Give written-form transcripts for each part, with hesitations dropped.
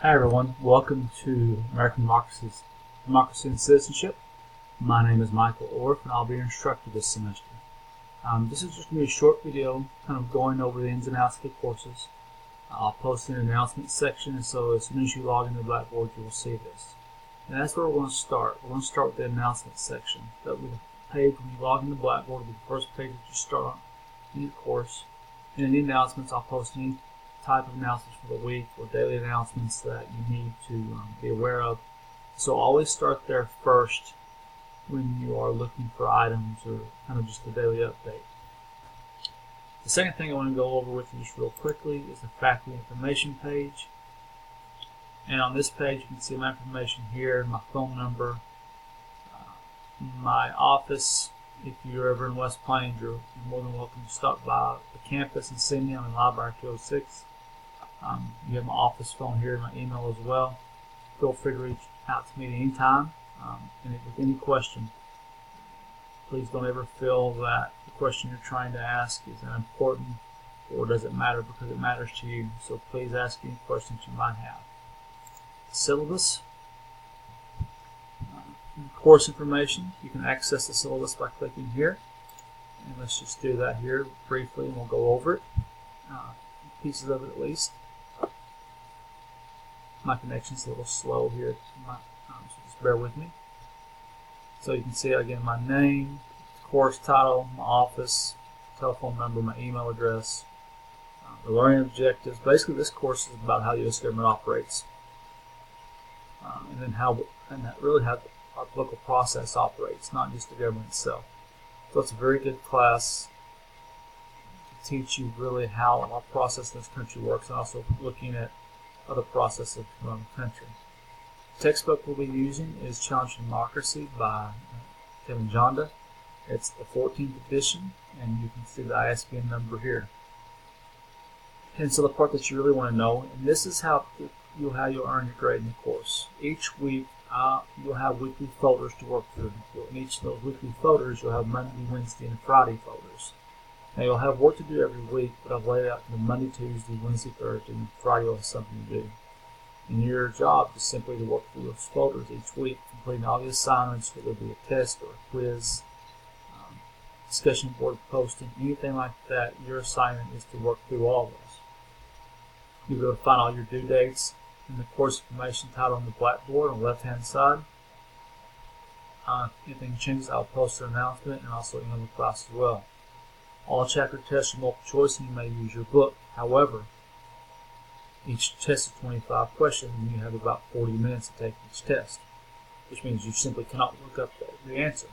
Hi everyone, welcome to American Democracy and Citizenship. My name is Michael Orff and I'll be your instructor this semester. This is just going to be a short video kind of going over the ins and outs of the courses. I'll post in an announcements section, and so as soon as you log into Blackboard you will see this. And that's where we're going to start. We're going to start with the announcements section. That will be the page when you log into Blackboard, will be the first page that you start on in your course. And in the announcements I'll post any type of announcements for the week or daily announcements that you need to be aware of. So always start there first when you are looking for items or kind of just a daily update. The second thing I want to go over with you just real quickly is the faculty information page. And on this page you can see my information here, my phone number, my office. If you're ever in West Plains, you're more than welcome to stop by the campus and see me. I'm in Library 206. You have my office phone here and my email as well. Feel free to reach out to me at any time. And with any question, please don't ever feel that the question you're trying to ask is unimportant or doesn't matter, because it matters to you. So please ask any questions you might have. Syllabus. Course information. You can access the syllabus by clicking here. And let's just do that here briefly and we'll go over it. Pieces of it at least. My connection's a little slow here, so just bear with me. So you can see again my name, course title, my office, telephone number, my email address, the learning objectives. Basically this course is about how U.S. government operates, and then how our political process operates, not just the government itself. So it's a very good class to teach you really how our process in this country works, and also looking at other processes around the country. The textbook we'll be using is Challenge to Democracy by Kevin Jonda. It's the 14th edition, and you can see the ISBN number here. And so the part that you really want to know, and this is how you'll earn your grade in the course. Each week you'll have weekly folders to work through. In each of those weekly folders you'll have Monday, Wednesday, and Friday folders. Now you'll have work to do every week, but I've laid out the Monday, Tuesday, Wednesday, Thursday, and Friday you'll have something to do. And your job is simply to work through those folders each week, completing all the assignments, whether it be a test or a quiz, discussion board posting, anything like that. Your assignment is to work through all of those. You'll be able to find all your due dates in the course information title on the blackboard on the left hand side. If anything changes, I'll post an announcement and also email the class as well. All chapter tests are multiple choice and you may use your book. However, each test is 25 questions and you have about 40 minutes to take each test, which means you simply cannot look up the answer.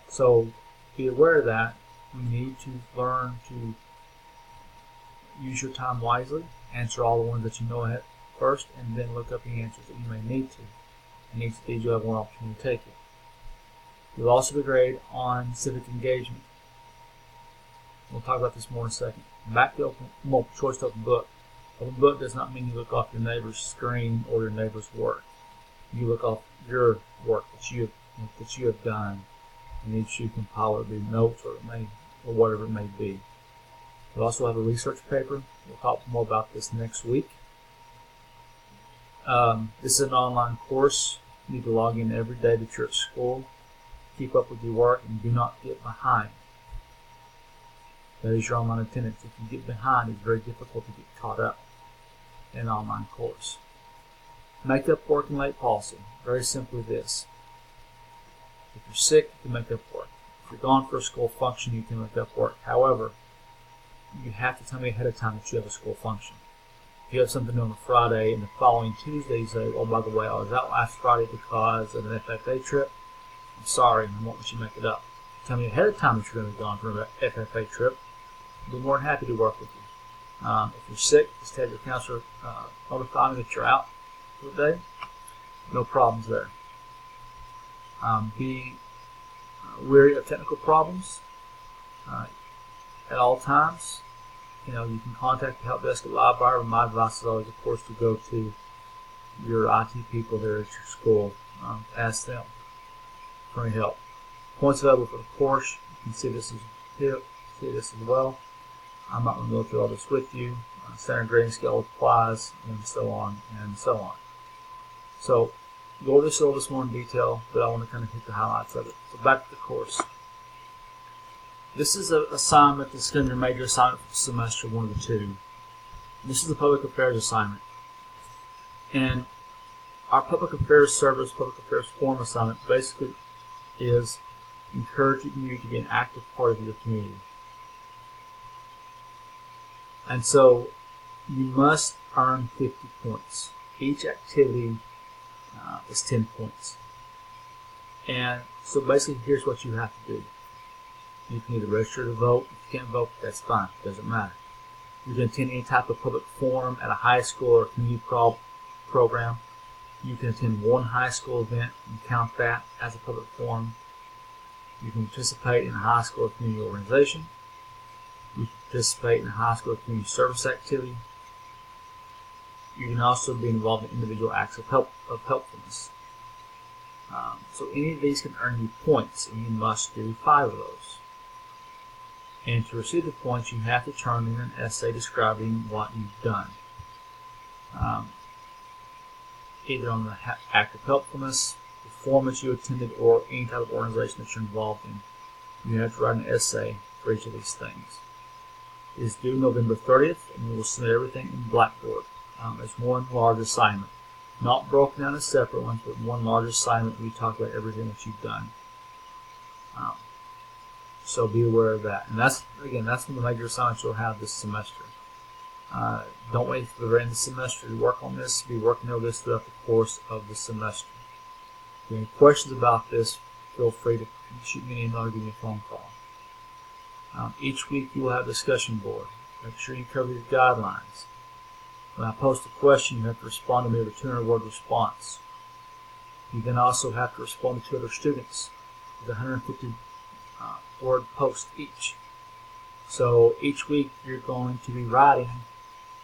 So be aware of that. You need to learn to use your time wisely, answer all the ones that you know ahead first, and then look up the answers that you may need to. And each of these you'll have one opportunity to take it. You'll also be graded on civic engagement. We'll talk about this more in a second. Back to multiple choice open book. Open book does not mean you look off your neighbor's screen or your neighbor's work. You look off your work that you have done, and each you compile it, be notes or whatever it may be. We'll also have a research paper. We'll talk more about this next week. This is an online course. You need to log in every day that you're at school. Keep up with your work and do not get behind. That is your online attendance. If you get behind, it's very difficult to get caught up in an online course. Make up work and late policy. Very simply this. If you're sick, you can make up work. If you're gone for a school function, you can make up work. However, you have to tell me ahead of time that you have a school function. If you have something on a Friday and the following Tuesday you say, oh, by the way, I was out last Friday because of an FFA trip, I'm sorry, I won't let you make it up. Tell me ahead of time that you're going to be gone for an FFA trip. I'll be more than happy to work with you. If you're sick, just have your counselor notify me that you're out for the day. No problems there. Be wary of technical problems at all times. You can contact the help desk at the library. My advice is always, of course, to go to your IT people there at your school. Ask them for any help. Points available for the course. You can see this as well. I'm not going to go through all this with you. standard grading scale applies, and so on and so on. So go over this a little more in detail, but I want to kind of hit the highlights of it. So back to the course. This is an assignment that's going to be a major assignment for the semester, one of the two. This is the public affairs assignment. And our public affairs service, public affairs forum assignment basically is encouraging you to be an active part of your community. And so you must earn 50 points. Each activity is 10 points. And so basically here's what you have to do. You can either register to vote. If you can't vote, that's fine. It doesn't matter. You can attend any type of public forum at a high school or community program. You can attend one high school event and count that as a public forum. You can participate in a high school or community organization. You can participate in a high school or community service activity. You can also be involved in individual acts of helpfulness. So any of these can earn you points, and you must do 5 of those. And to receive the points, you have to turn in an essay describing what you've done. Either on the act of helpfulness, the forum that you attended, or any type of organization that you're involved in. You have to write an essay for each of these things. It is due November 30th, and you will submit everything in Blackboard as one large assignment. Not broken down as separate ones, but one large assignment where you talk about everything that you've done. So be aware of that. And that's one of the major assignments you'll have this semester. Don't wait for the very end of the semester to work on this. Be working over this throughout the course of the semester. If you have any questions about this, feel free to shoot me an email or give me a phone call. Each week you will have a discussion board. Make sure you cover your guidelines. When I post a question, you have to respond to me with a 200-word response. You then also have to respond to 2 other students with a 150-word post each. So each week you're going to be writing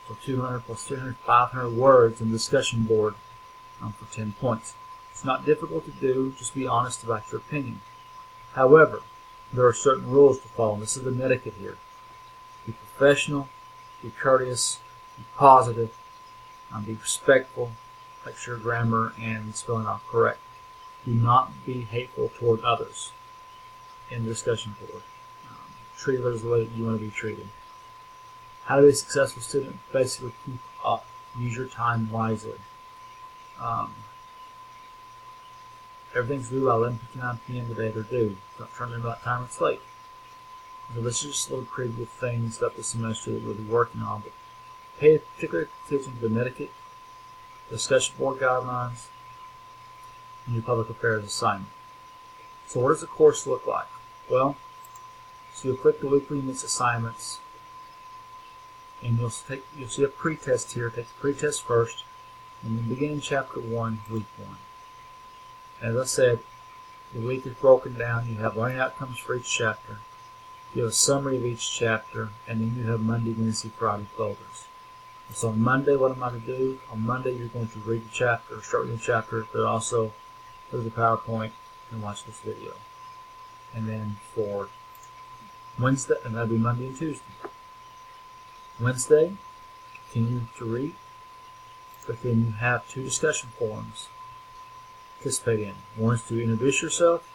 for 200 plus 300, 500 words in the discussion board for 10 points. It's not difficult to do, just be honest about your opinion. However, there are certain rules to follow, and this is the etiquette here. Be professional, be courteous, be positive, be respectful, make sure grammar and spelling are correct. Do not be hateful toward others in the discussion board. Treat others the way you want to be treated. How to be a successful student? Basically, keep up. Use your time wisely. Everything's due by 11:59 p.m. today. They're due. Don't turn in about time it's late. So this is just a little preview of things throughout the semester that we'll be working on. But pay particular attention to the etiquette, discussion board guidelines, and your public affairs assignment. So what does the course look like? Well, so you'll click the weekly units assignments, and you'll see a pretest here. Take the pretest first, and then begin in chapter 1, week 1. As I said, the week is broken down. You have learning outcomes for each chapter. You have a summary of each chapter, and then you have Monday, Wednesday, Friday folders. And so on Monday, what am I to do? On Monday, you're going to read the chapter, start with the chapter, but also go to the PowerPoint and watch this video. And then for Wednesday, and that'll be Monday and Tuesday. Wednesday, continue to read, but then you have 2 discussion forums to participate in. One is to introduce yourself,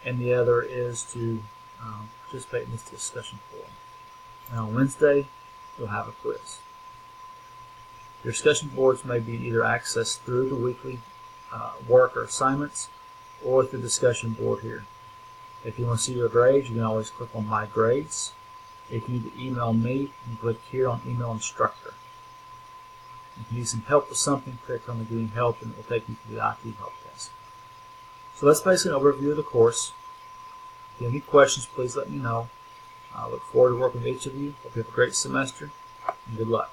and the other is to participate in this discussion forum. And on Wednesday, you'll have a quiz. Your discussion boards may be either accessed through the weekly work or assignments, or through the discussion board here. If you want to see your grades, you can always click on My Grades. If you need to email me, you can click here on Email Instructor. If you need some help with something, click on the Getting Help, and it will take you to the IT help desk. So that's basically an overview of the course. If you have any questions, please let me know. I look forward to working with each of you. Hope you have a great semester, and good luck.